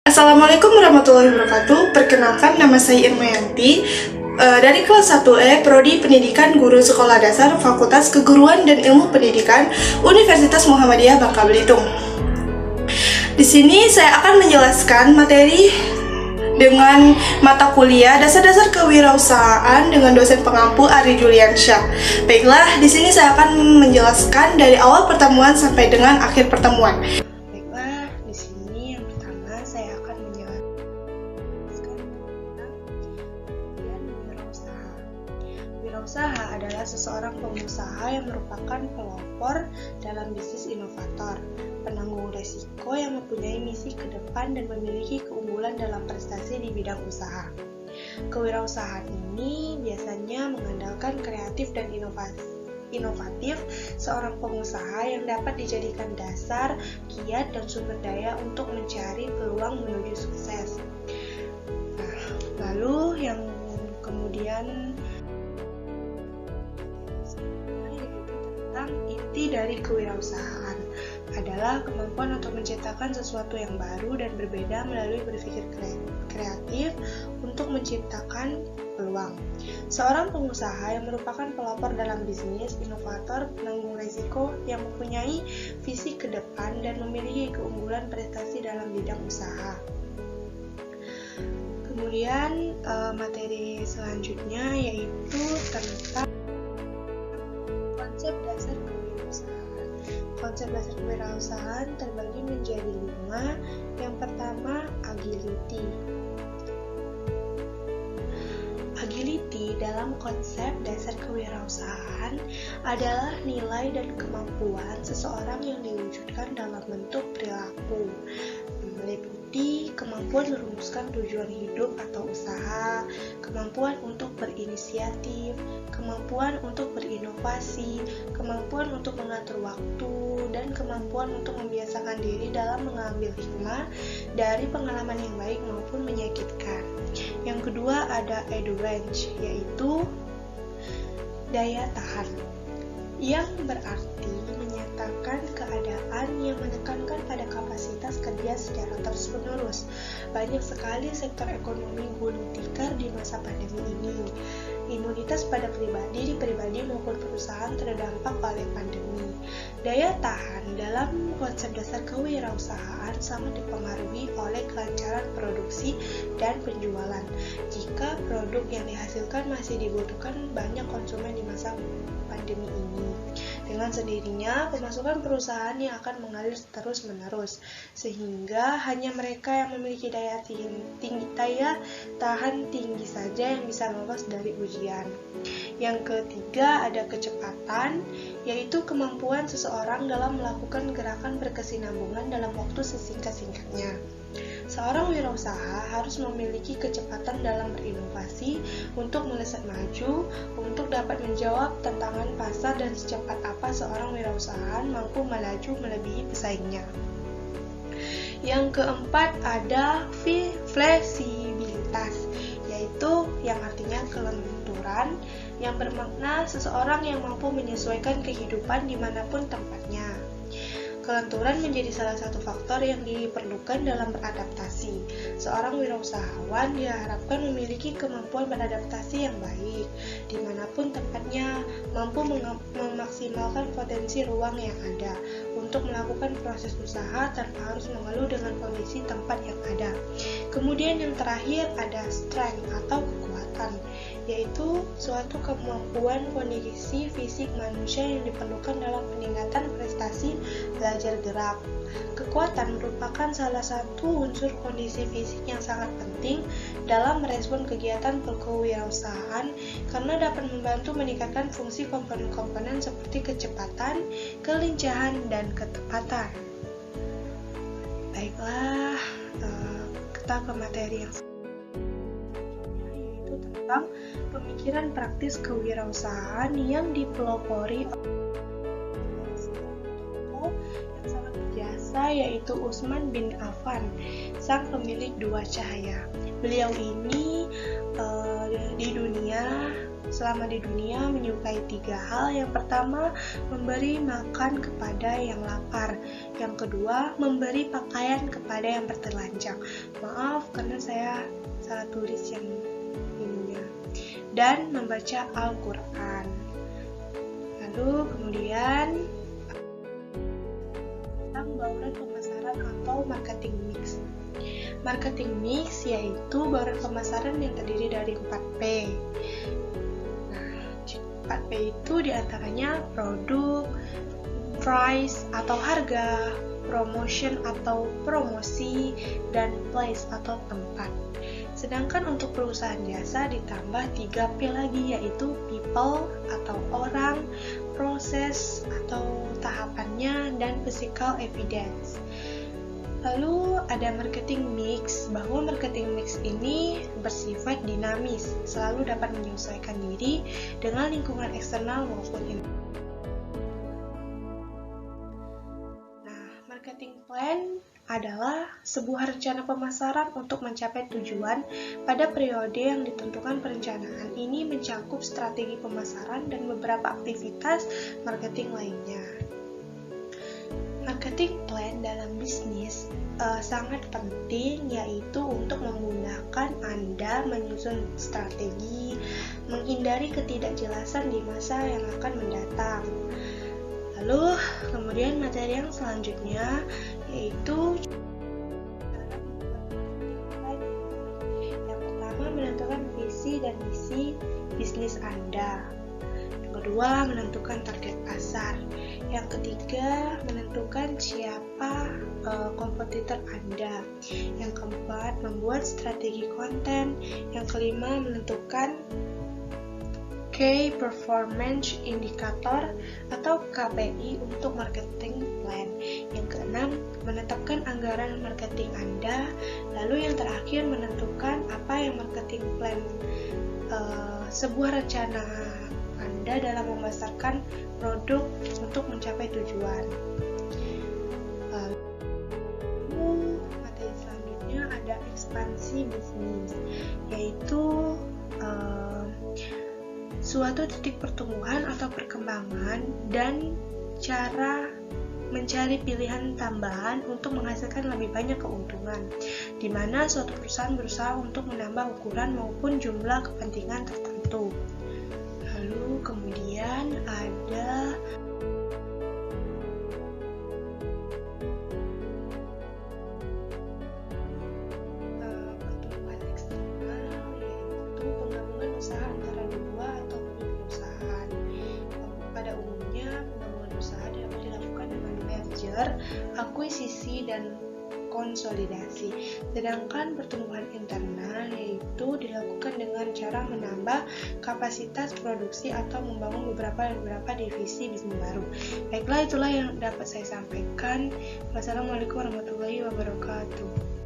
Assalamualaikum warahmatullahi wabarakatuh. Perkenalkan, nama saya Irmayanti dari kelas 1E Prodi Pendidikan Guru Sekolah Dasar Fakultas Keguruan dan Ilmu Pendidikan Universitas Muhammadiyah Bangka Belitung. Di sini saya akan menjelaskan materi dengan mata kuliah Dasar-dasar Kewirausahaan dengan dosen pengampu Ari Juliansyah. Baiklah, di sini saya akan menjelaskan dari awal pertemuan sampai dengan akhir pertemuan. Baiklah, di sini yang pertama saya akan menjelaskan tentang wirausaha. Wirausaha adalah seseorang pengusaha yang merupakan pelopor dalam bisnis inovator, penanggung resiko yang mempunyai misi ke depan dan memiliki keunggulan dalam prestasi di bidang usaha. Kewirausahaan ini biasanya mengandalkan kreatif dan inovatif seorang pengusaha yang dapat dijadikan dasar, kiat, dan sumber daya untuk mencari peluang menuju sukses. Nah, lalu yang kemudian tentang inti dari kewirausahaan adalah kemampuan untuk menciptakan sesuatu yang baru dan berbeda melalui berpikir kreatif untuk menciptakan peluang. Seorang pengusaha yang merupakan pelopor dalam bisnis, inovator, penanggung risiko yang mempunyai visi ke depan dan memiliki keunggulan prestasi dalam bidang usaha. Kemudian materi selanjutnya yaitu tentang konsep dasar kewirausahaan. Konsep dasar kewirausahaan terbagi menjadi 5. Yang pertama, agility. Agility dalam konsep dasar kewirausahaan adalah nilai dan kemampuan seseorang yang diwujudkan dalam bentuk perilaku, meliputi kemampuan merumuskan tujuan hidup atau usaha, kemampuan untuk berinisiatif, kemampuan untuk berinovasi, kemampuan untuk mengatur waktu, dan kemampuan untuk membiasakan diri dalam mengambil hikmah dari pengalaman yang baik maupun menyakitkan. Yang kedua ada endurance, yaitu daya tahan, yang berarti menyatakan keadaan yang menekankan pada kapasitas kerja secara terus-menerus. Banyak sekali sektor ekonomi gulung tikar di masa pandemi ini. Imunitas pada pribadi maupun perusahaan terdampak oleh pandemi. Daya tahan dalam konsep dasar kewirausahaan sangat dipengaruhi oleh kelancaran produksi dan penjualan. Jika produk yang dihasilkan masih dibutuhkan banyak konsumen di masa pandemi ini, dengan sendirinya pemasukan perusahaan yang akan mengalir terus-menerus, sehingga hanya mereka yang memiliki daya tahan tinggi saja yang bisa lolos dari ujian. Yang ketiga ada kecepatan, yaitu kemampuan seseorang dalam melakukan gerakan berkesinambungan dalam waktu sesingkat-singkatnya. Seorang wirausaha harus memiliki kecepatan dalam berinovasi untuk melesat maju, untuk dapat menjawab tantangan pasar dan secepat apa seorang wirausaha mampu melaju melebihi pesaingnya. Yang keempat ada fleksibilitas, yaitu yang artinya kelenturan, yang bermakna seseorang yang mampu menyesuaikan kehidupan dimanapun tempatnya. Kelenturan menjadi salah satu faktor yang diperlukan dalam beradaptasi. Seorang wirausahawan diharapkan memiliki kemampuan beradaptasi yang baik, dimanapun tempatnya, mampu memaksimalkan potensi ruang yang ada, untuk melakukan proses usaha tanpa harus mengeluh dengan kondisi tempat yang ada. Kemudian yang terakhir ada strength atau kekuatan, yaitu suatu kemampuan kondisi fisik manusia yang diperlukan dalam peningkatan prestasi belajar gerak. Kekuatan merupakan salah satu unsur kondisi fisik yang sangat penting dalam merespon kegiatan kewirausahaan karena dapat membantu meningkatkan fungsi komponen-komponen seperti kecepatan, kelincahan, dan ketepatan. Baiklah, kita ke materi yang yaitu tentang pemikiran praktis kewirausahaan yang dipelopori yang sangat berjasa, yaitu Utsman bin Affan, sang pemilik dua cahaya. Beliau ini di dunia selama di dunia menyukai 3 hal. Yang pertama, memberi makan kepada yang lapar. Yang kedua, memberi pakaian kepada yang bertelanjang. Maaf karena saya salah tulis yang ininya. Dan membaca Al-Quran. Lalu kemudian tentang bauran pemasaran atau marketing mix. Marketing mix yaitu bauran pemasaran yang terdiri dari 4P. Nah, 4P itu diantaranya produk, price atau harga, promotion atau promosi, dan place atau tempat. Sedangkan untuk perusahaan jasa ditambah 3P lagi, yaitu people atau orang, proses atau tahapannya, dan physical evidence. Lalu ada marketing mix, bahwa marketing mix ini bersifat dinamis, selalu dapat menyesuaikan diri dengan lingkungan eksternal maupun internal. Nah, marketing plan adalah sebuah rencana pemasaran untuk mencapai tujuan pada periode yang ditentukan. Perencanaan ini mencakup strategi pemasaran dan beberapa aktivitas marketing lainnya. Marketing plan dalam bisnis sangat penting, yaitu untuk memudahkan Anda menyusun strategi, menghindari ketidakjelasan di masa yang akan mendatang. Lalu kemudian materi yang selanjutnya yaitu yang pertama, menentukan visi dan misi bisnis Anda. Yang kedua, menentukan target pasar. Yang ketiga, menentukan siapa kompetitor Anda. Yang keempat, membuat strategi konten. Yang kelima, menentukan Key Performance Indicator atau KPI untuk marketing plan. Yang keenam, menetapkan anggaran marketing Anda. Lalu yang terakhir, menentukan apa yang marketing plan sebuah rencana Anda dalam memasarkan produk untuk mencapai tujuan. Lalu materi selanjutnya ada ekspansi bisnis, yaitu suatu titik pertumbuhan atau perkembangan dan cara mencari pilihan tambahan untuk menghasilkan lebih banyak keuntungan, di mana suatu perusahaan berusaha untuk menambah ukuran maupun jumlah kepentingan tertentu. Lalu kemudian ada pertumbuhan eksternal, yaitu penggabungan usaha antara dua atau lebih perusahaan. Pada umumnya penggabungan usaha dapat dilakukan dengan merger, akuisisi, dan konsolidasi. Sedangkan pertumbuhan internal yaitu dilakukan dengan cara menambah kapasitas produksi atau membangun beberapa divisi bisnis baru. Baiklah, itulah yang dapat saya sampaikan. Wassalamualaikum warahmatullahi wabarakatuh.